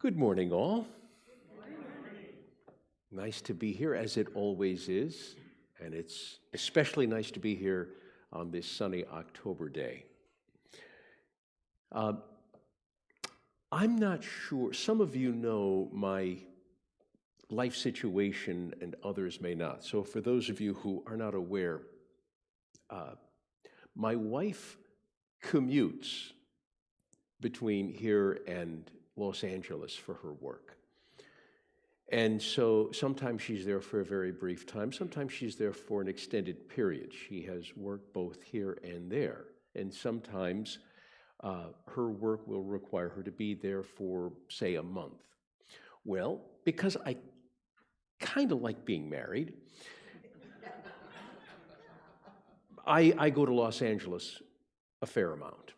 Good morning, all. Nice to be here, as it always is, and it's especially nice to be here on this sunny October day. I'm not sure, some of you know my life situation and others may not. So for those of you who are not aware, my wife commutes between here and Los Angeles for her work. And so sometimes she's there for a very brief time. Sometimes she's there for an extended period. She has work both here and there. And sometimes her work will require her to be there for, say, a month. Well, because I kind of like being married, I go to Los Angeles a fair amount.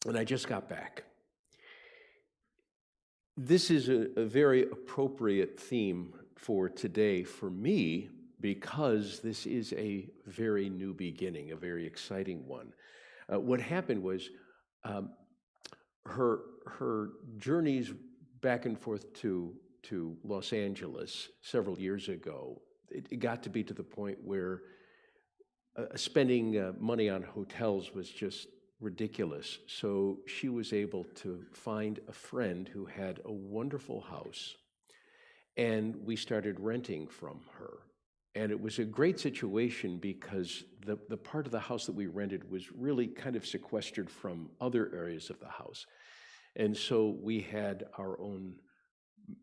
And I just got back. This is a very appropriate theme for today for me because this is a very new beginning, a very exciting one. What happened was her journeys back and forth to Los Angeles several years ago, it got to be to the point where spending money on hotels was just ridiculous. So she was able to find a friend who had a wonderful house, and we started renting from her. And it was a great situation because the part of the house that we rented was really kind of sequestered from other areas of the house. And so we had our own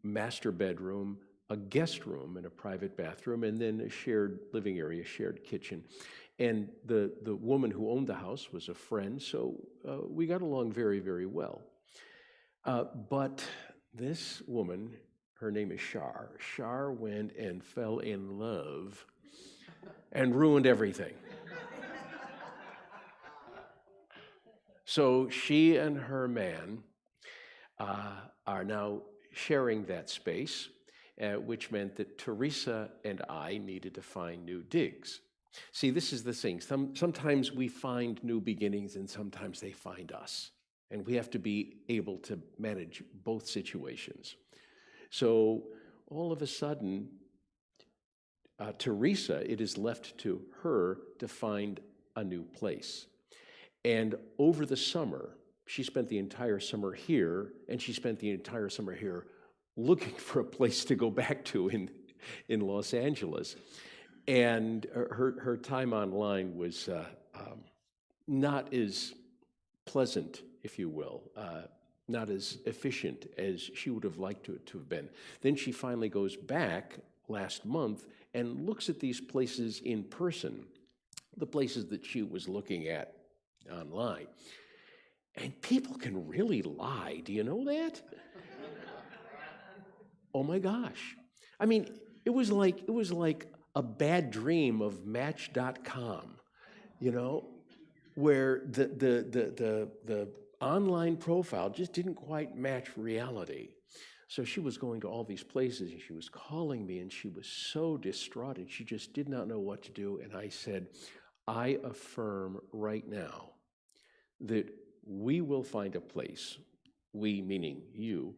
master bedroom, a guest room, and a private bathroom, and then a shared living area, shared kitchen. And the woman who owned the house was a friend, so we got along very, very well. But this woman, her name is Shar. Shar went and fell in love and ruined everything. So she and her man are now sharing that space, which meant that Teresa and I needed to find new digs. See, this is the thing. Sometimes we find new beginnings and sometimes they find us. And we have to be able to manage both situations. So all of a sudden, Teresa, it is left to her to find a new place. And over the summer, she spent the entire summer here, and she spent the entire summer here looking for a place to go back to in Los Angeles. And her time online was not as pleasant, if you will, not as efficient as she would have liked it to have been. Then she finally goes back last month and looks at these places in person, the places that she was looking at online. And people can really lie. Do you know that? Oh my gosh. I mean, it was like a bad dream of Match.com, you know, where the online profile just didn't quite match reality. So she was going to all these places, and she was calling me, and she was so distraught, and she just did not know what to do. And I said, I affirm right now that we will find a place, we meaning you,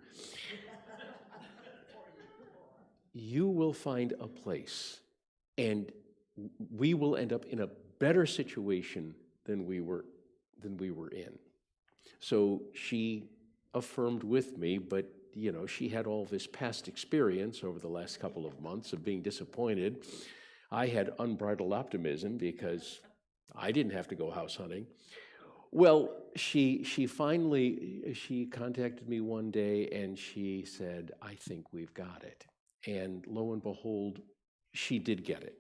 you will find a place, and we will end up in a better situation than we were in. So she affirmed with me, but you know, she had all this past experience over the last couple of months of being disappointed. I had unbridled optimism because I didn't have to go house hunting. Well, she contacted me one day and she said, I think we've got it. And lo and behold, she did get it.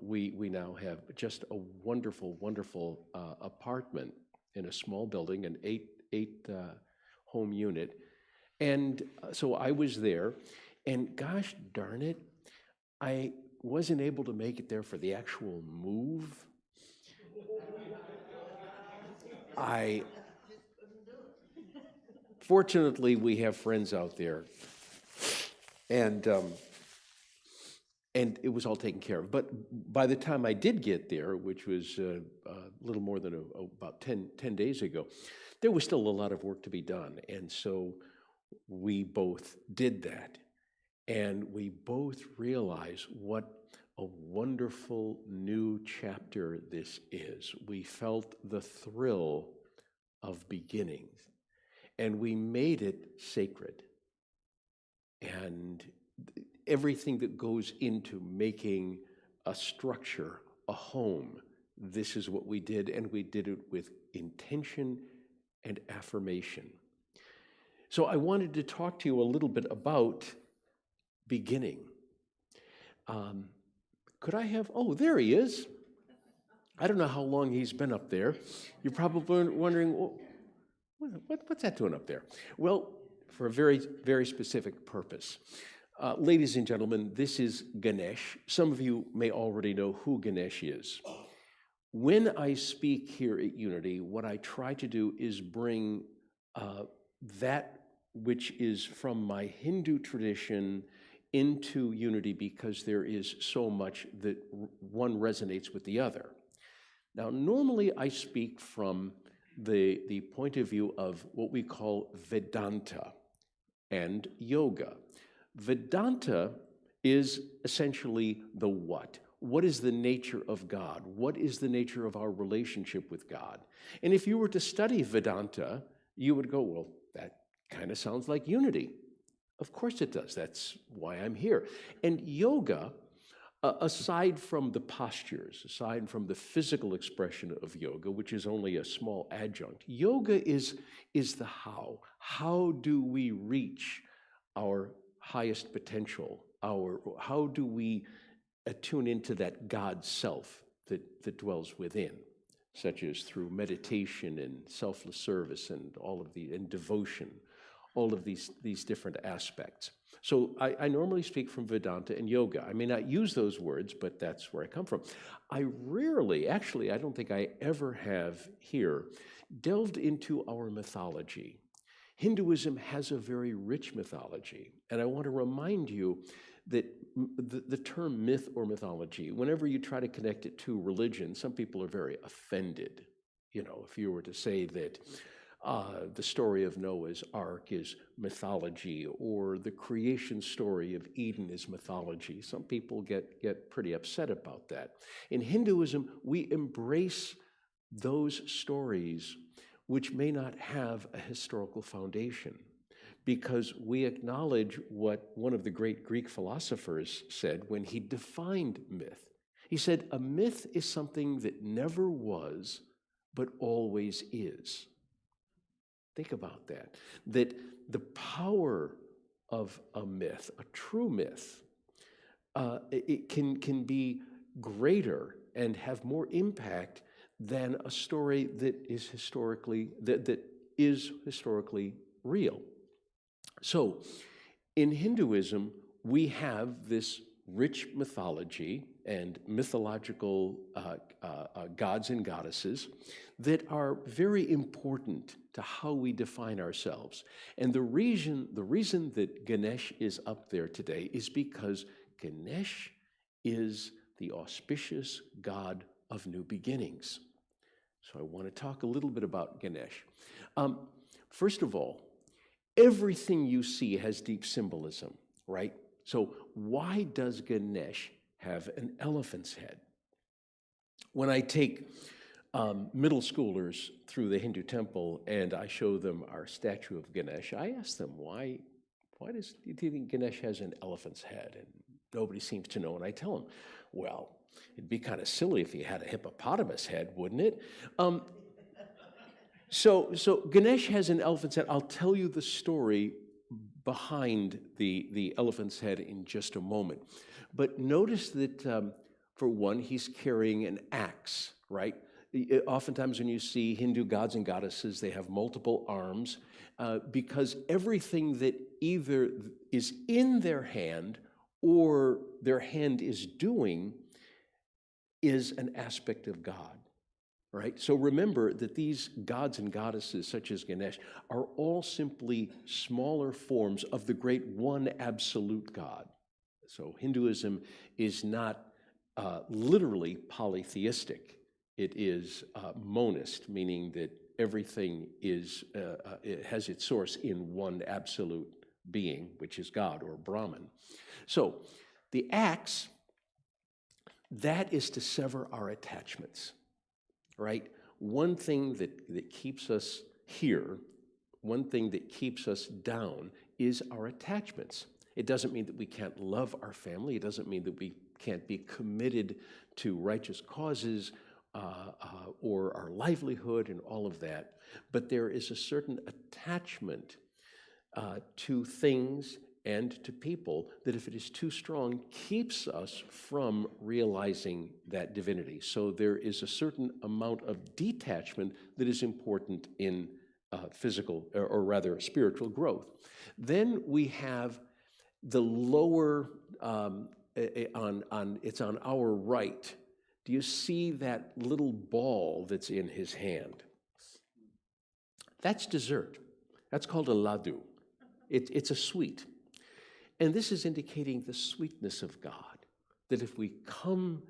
We now have just a wonderful, wonderful apartment in a small building, an eight home unit. And so I was there, and gosh darn it, I wasn't able to make it there for the actual move. Fortunately, we have friends out there, and it was all taken care of. But by the time I did get there, which was a little more than about 10 days ago, there was still a lot of work to be done. And so we both did that. And we both realize what a wonderful new chapter this is. We felt the thrill of beginnings, and we made it sacred. And everything that goes into making a structure, a home, this is what we did, and we did it with intention and affirmation. So I wanted to talk to you a little bit about beginning. Could I have, oh, there he is. I don't know how long he's been up there. You're probably wondering, well, what's that doing up there? Well, for a very, very specific purpose. Ladies and gentlemen, this is Ganesh. Some of you may already know who Ganesh is. When I speak here at Unity, what I try to do is bring that which is from my Hindu tradition into Unity, because there is so much that one resonates with the other. Now, normally I speak from the point of view of what we call Vedanta and yoga. Vedanta is essentially the what. What is the nature of God? What is the nature of our relationship with God? And if you were to study Vedanta, you would go, well, that kind of sounds like Unity. Of course it does. That's why I'm here. And yoga, aside from the postures, aside from the physical expression of yoga, which is only a small adjunct, yoga is the how. How do we reach our highest potential? How do we attune into that God self that dwells within, such as through meditation and selfless service and and devotion, all of these different aspects. So I normally speak from Vedanta and yoga. I may not use those words, but that's where I come from. I rarely, actually, I don't think I ever have here, delved into our mythology. Hinduism has a very rich mythology, and I want to remind you that the term myth or mythology, whenever you try to connect it to religion, some people are very offended. You know, if you were to say that the story of Noah's Ark is mythology, or the creation story of Eden is mythology, some people get pretty upset about that. In Hinduism, we embrace those stories which may not have a historical foundation, because we acknowledge what one of the great Greek philosophers said when he defined myth. He said, a myth is something that never was, but always is. Think about that. That the power of a myth, a true myth, it can be greater and have more impact than a story that is historically real. So, in Hinduism, we have this rich mythology and mythological gods and goddesses that are very important to how we define ourselves. And the reason that Ganesh is up there today is because Ganesh is the auspicious god of new beginnings. So I want to talk a little bit about Ganesh. First of all, everything you see has deep symbolism, right? So why does Ganesh have an elephant's head? When I take middle schoolers through the Hindu temple and I show them our statue of Ganesh, I ask them, why do you think Ganesh has an elephant's head? And nobody seems to know. And I tell them, well, it'd be kind of silly if he had a hippopotamus head, wouldn't it? So Ganesh has an elephant's head. I'll tell you the story behind the elephant's head in just a moment. But notice that, for one, he's carrying an axe, right? Oftentimes when you see Hindu gods and goddesses, they have multiple arms, because everything that either is in their hand or their hand is doing is an aspect of God. Right? So remember that these gods and goddesses, such as Ganesh, are all simply smaller forms of the great one absolute God. So Hinduism is not literally polytheistic. It is monist, meaning that everything it has its source in one absolute being, which is God or Brahman. So the axe, that is to sever our attachments, right? One thing that keeps us here, one thing that keeps us down is our attachments. It doesn't mean that we can't love our family. It doesn't mean that we can't be committed to righteous causes or our livelihood and all of that. But there is a certain attachment to things and to people that, if it is too strong, keeps us from realizing that divinity. So there is a certain amount of detachment that is important in physical, or rather spiritual growth. Then we have the lower, it's on our right. Do you see that little ball that's in his hand? That's dessert. That's called a Ladoo. It's a sweet. And this is indicating the sweetness of God, that if we come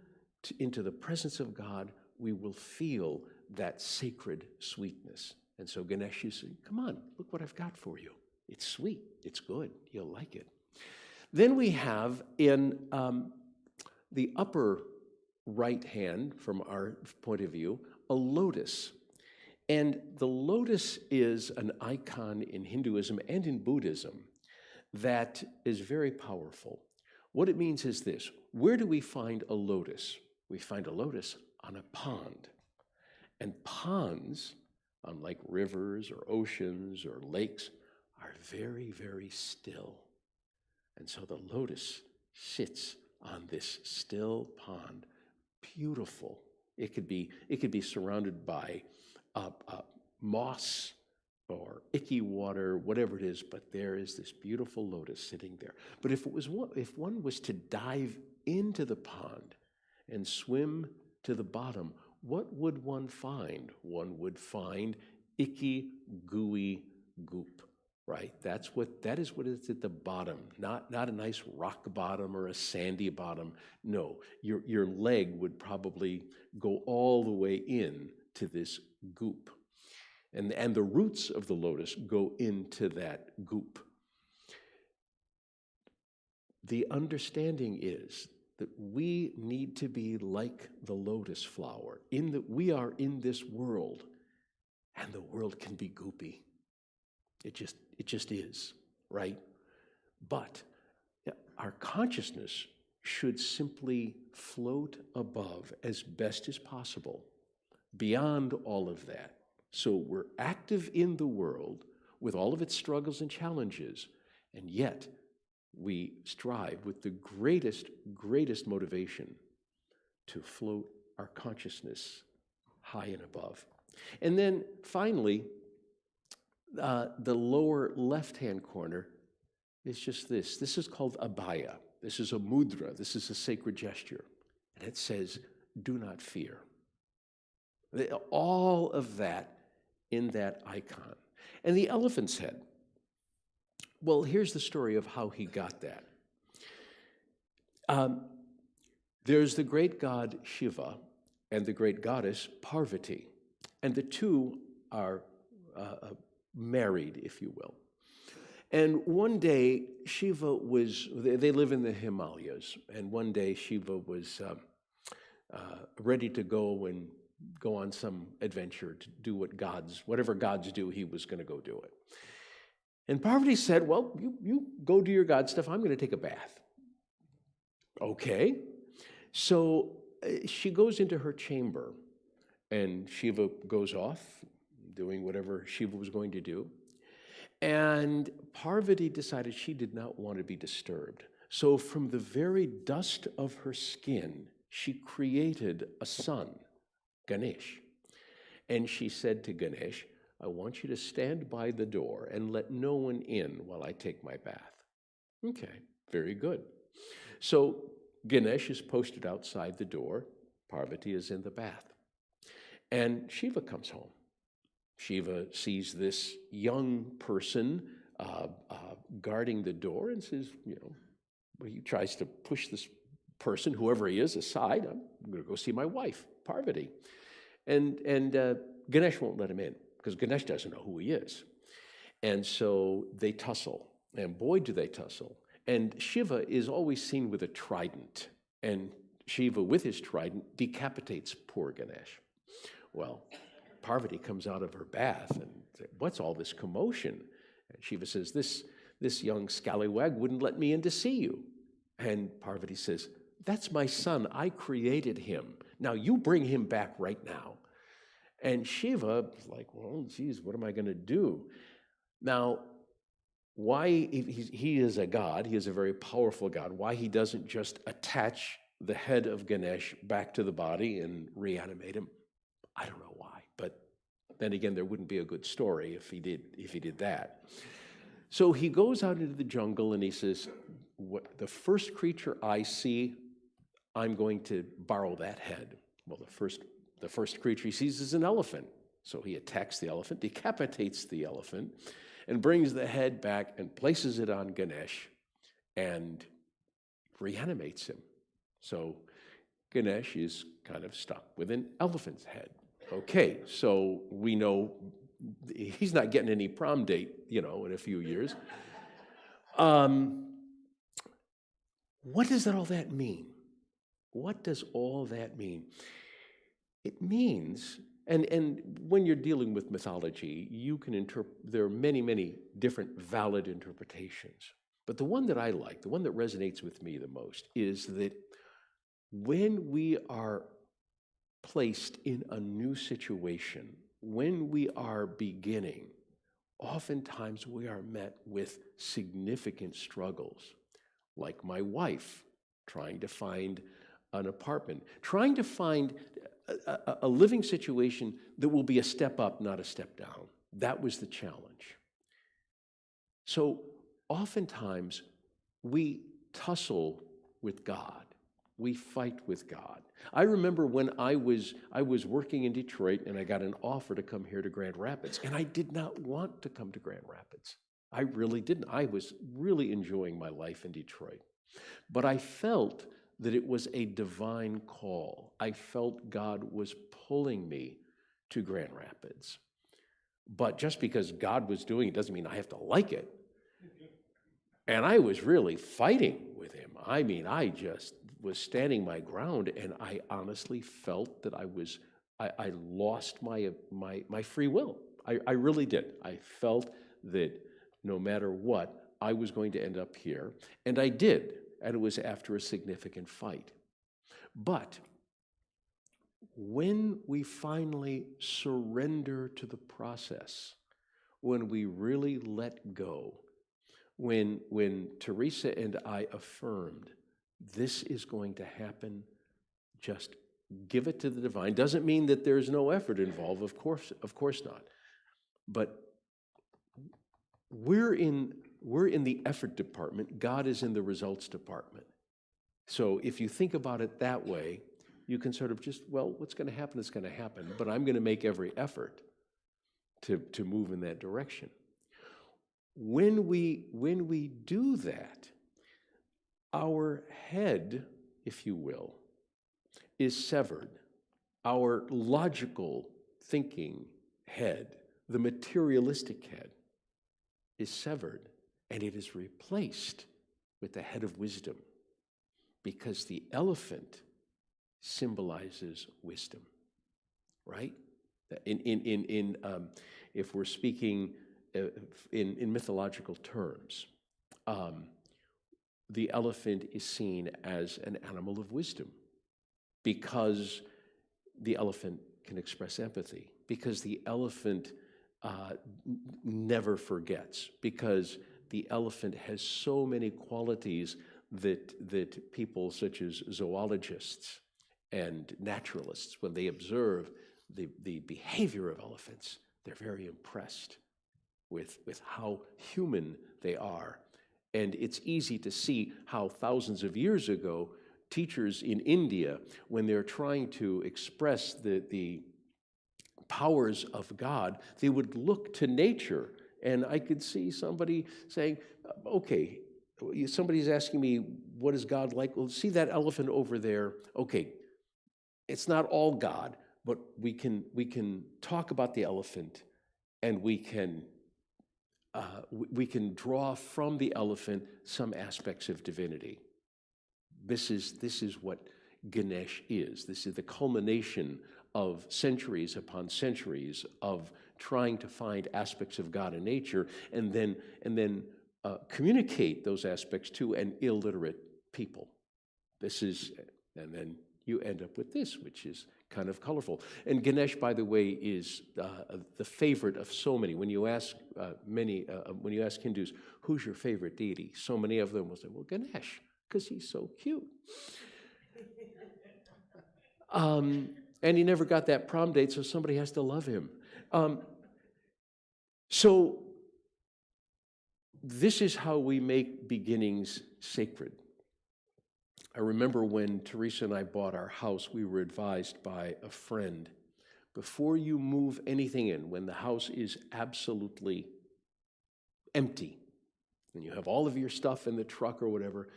into the presence of God, we will feel that sacred sweetness. And so Ganesh, you say, come on, look what I've got for you. It's sweet, it's good, you'll like it. Then we have in the upper right hand, from our point of view, a lotus. And the lotus is an icon in Hinduism and in Buddhism that is very powerful. What it means is this: where do we find a lotus? We find a lotus on a pond. And ponds, unlike rivers or oceans or lakes, are very, very still. And so the lotus sits on this still pond. Beautiful. It could be surrounded by moss or icky water, whatever it is, but there is this beautiful lotus sitting there. But if one was to dive into the pond and swim to the bottom, what would one find? One would find icky, gooey goop, right? That is what is at the bottom, not a nice rock bottom or a sandy bottom. No, your leg would probably go all the way in to this goop. And the roots of the lotus go into that goop. The understanding is that we need to be like the lotus flower, in that we are in this world, and the world can be goopy. It just is, right? But our consciousness should simply float above as best as possible, beyond all of that. So we're active in the world with all of its struggles and challenges, and yet we strive with the greatest motivation to float our consciousness high and above. And then finally, the lower left-hand corner is just this. This is called abhaya. This is a mudra. This is a sacred gesture. And it says, do not fear. All of that in that icon. And the elephant's head. Well, here's the story of how he got that. There's the great god Shiva and the great goddess Parvati. And the two are married, if you will. And one day, Shiva they live in the Himalayas, and one day Shiva was ready to go on some adventure to do whatever gods do, he was going to go do it. And Parvati said, well, you go do your god stuff, I'm going to take a bath. Okay. So she goes into her chamber, and Shiva goes off, doing whatever Shiva was going to do. And Parvati decided she did not want to be disturbed. So from the very dust of her skin, she created a son, Ganesh. And she said to Ganesh, I want you to stand by the door and let no one in while I take my bath. Okay, very good. So Ganesh is posted outside the door. Parvati is in the bath. And Shiva comes home. Shiva sees this young person guarding the door and says, he tries to push this person, whoever he is, aside. I'm going to go see my wife, Parvati. And Ganesh won't let him in because Ganesh doesn't know who he is. And so they tussle, and boy, do they tussle. And Shiva is always seen with a trident, and Shiva, with his trident, decapitates poor Ganesh. Well, Parvati comes out of her bath and says, "What's all this commotion?" And Shiva says, this young scallywag wouldn't let me in to see you. And Parvati says, "That's my son. I created him. Now you bring him back right now." And Shiva is like, "Well, geez, what am I going to do?" Now, why he is a god, he is a very powerful god, why he doesn't just attach the head of Ganesh back to the body and reanimate him, I don't know why. But then again, there wouldn't be a good story if he did that. So he goes out into the jungle and he says, the first creature I see, I'm going to borrow that head. Well, the first creature he sees is an elephant. So he attacks the elephant, decapitates the elephant, and brings the head back and places it on Ganesh and reanimates him. So Ganesh is kind of stuck with an elephant's head. Okay, so we know he's not getting any prom date, in a few years. What does all that mean? What does all that mean? It means, and when you're dealing with mythology, you can there are many, many different valid interpretations. But the one that I like, the one that resonates with me the most, is that when we are placed in a new situation, when we are beginning, oftentimes we are met with significant struggles, like my wife trying to find an apartment, trying to find a living situation that will be a step up, not a step down. That was the challenge. So oftentimes we tussle with God. We fight with God. I remember when I was working in Detroit and I got an offer to come here to Grand Rapids, and I did not want to come to Grand Rapids. I really didn't. I was really enjoying my life in Detroit. But I felt that it was a divine call. I felt God was pulling me to Grand Rapids. But just because God was doing it doesn't mean I have to like it. And I was really fighting with him. I mean, I just was standing my ground, and I honestly felt that I lost my free will. I really did. I felt that no matter what, I was going to end up here, and I did, and it was after a significant fight. But when we finally surrender to the process, when we really let go, when Teresa and I affirmed, this is going to happen, just give it to the divine. Doesn't mean that there's no effort involved, of course not. But we're in the effort department, God is in the results department. So if you think about it that way, you can sort of just, well, what's going to happen is going to happen, but I'm going to make every effort to move in that direction. When we do that, our head, if you will, is severed. Our logical thinking head, the materialistic head, is severed, and it is replaced with the head of wisdom, because the elephant symbolizes wisdom, right? If we're speaking in mythological terms, the elephant is seen as an animal of wisdom because the elephant can express empathy, because the elephant never forgets, because the elephant has so many qualities that people such as zoologists and naturalists, when they observe the behavior of elephants, they're very impressed with how human they are. And it's easy to see how thousands of years ago, teachers in India, when they're trying to express the powers of God, they would look to nature. And I could see somebody saying, okay, somebody's asking me, what is God like? Well, see that elephant over there? Okay, it's not all God, but we can talk about the elephant, and we can draw from the elephant some aspects of divinity. This is what Ganesh is. This is the culmination of centuries upon centuries of trying to find aspects of God and nature, and then communicate those aspects to an illiterate people. And then you end up with this, which is kind of colorful. And Ganesh, by the way, is the favorite of so many. When you ask when you ask Hindus, who's your favorite deity? So many of them will say, well, Ganesh, because he's so cute. And he never got that prom date, so somebody has to love him. So this is how we make beginnings sacred. I remember when Teresa and I bought our house, we were advised by a friend, before you move anything in, when the house is absolutely empty, and you have all of your stuff in the truck or whatever,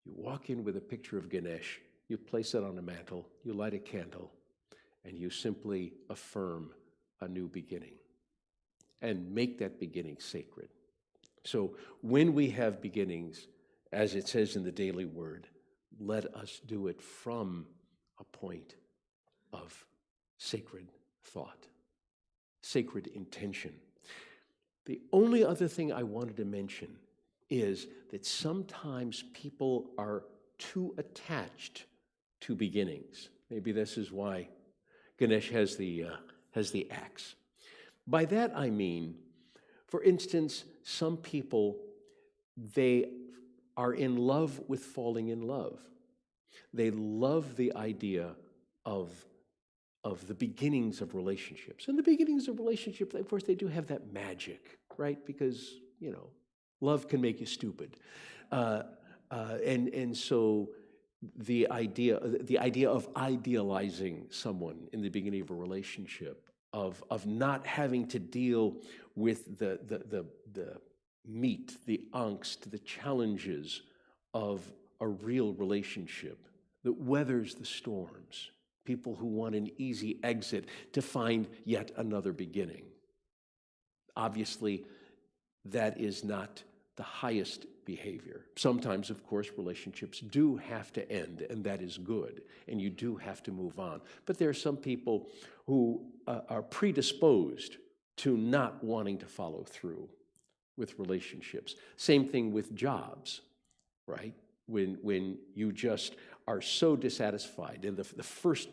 you walk in with a picture of Ganesh, you place it on a mantle, you light a candle, and you simply affirm a new beginning and make that beginning sacred. So when we have beginnings, as it says in the Daily Word, let us do it from a point of sacred thought, sacred intention. The only other thing I wanted to mention is that sometimes people are too attached to beginnings. Maybe this is why Ganesh has the axe. By that I mean, for instance, some people, they are in love with falling in love. They love the idea of the beginnings of relationships. And the beginnings of relationships, of course, they do have that magic, right? Because, love can make you stupid. And so the idea of idealizing someone in the beginning of a relationship, of not having to deal with the meet, the angst, the challenges of a real relationship that weathers the storms, people who want an easy exit to find yet another beginning. Obviously, that is not the highest behavior. Sometimes, of course, relationships do have to end, and that is good, and you do have to move on. But there are some people who are predisposed to not wanting to follow through with relationships. Same thing with jobs, right? When you just are so dissatisfied in the first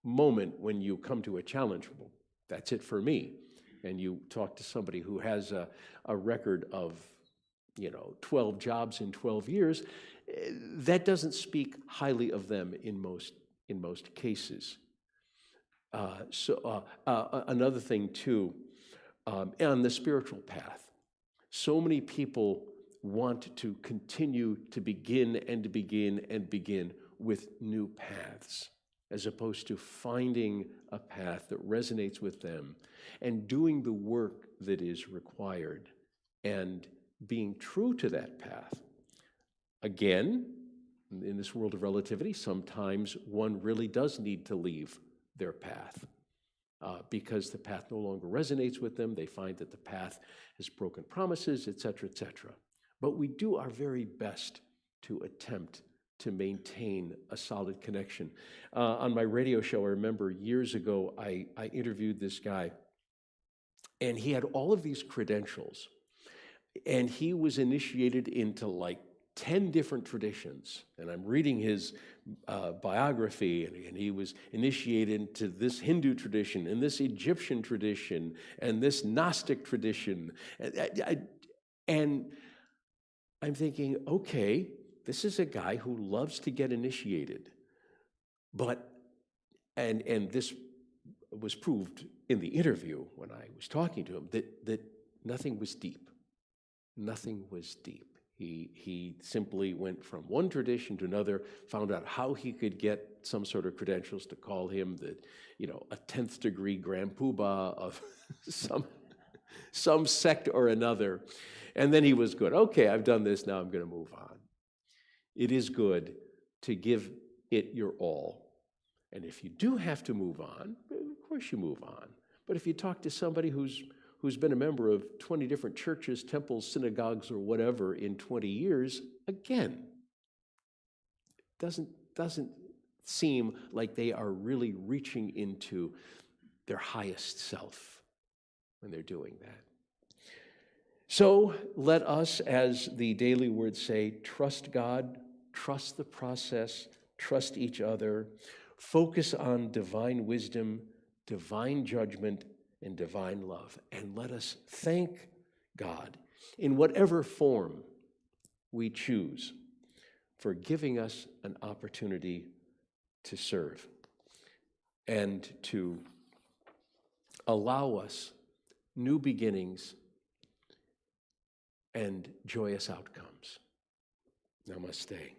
moment when you come to a challenge, well, that's it for me. And you talk to somebody who has a record of 12 jobs in 12 years, that doesn't speak highly of them in most cases. Another thing too, on the spiritual path, so many people want to continue to begin and to begin and begin with new paths, as opposed to finding a path that resonates with them and doing the work that is required and being true to that path. Again, in this world of relativity, sometimes one really does need to leave their path because the path no longer resonates with them. They find that the path has broken promises, etc., etc. But we do our very best to attempt to maintain a solid connection. On my radio show, I remember years ago, I interviewed this guy, and he had all of these credentials, and he was initiated into like 10 different traditions. And I'm reading his biography, and he was initiated into this Hindu tradition, and this Egyptian tradition, and this Gnostic tradition. And I'm thinking, okay, this is a guy who loves to get initiated. But, and this was proved in the interview when I was talking to him, that nothing was deep. Nothing was deep. He simply went from one tradition to another, found out how he could get some sort of credentials to call him a 10th degree Grand Poobah of some sect or another. And then he was good. Okay, I've done this, now I'm going to move on. It is good to give it your all, And if you do have to move on, of course you move on. But if you talk to somebody who's been a member of 20 different churches, temples, synagogues, or whatever in 20 years, again, doesn't seem like they are really reaching into their highest self when they're doing that. So let us, as the daily words say, trust God, trust the process, trust each other, focus on divine wisdom, divine judgment, and divine love. And let us thank God in whatever form we choose for giving us an opportunity to serve and to allow us new beginnings and joyous outcomes. Namaste.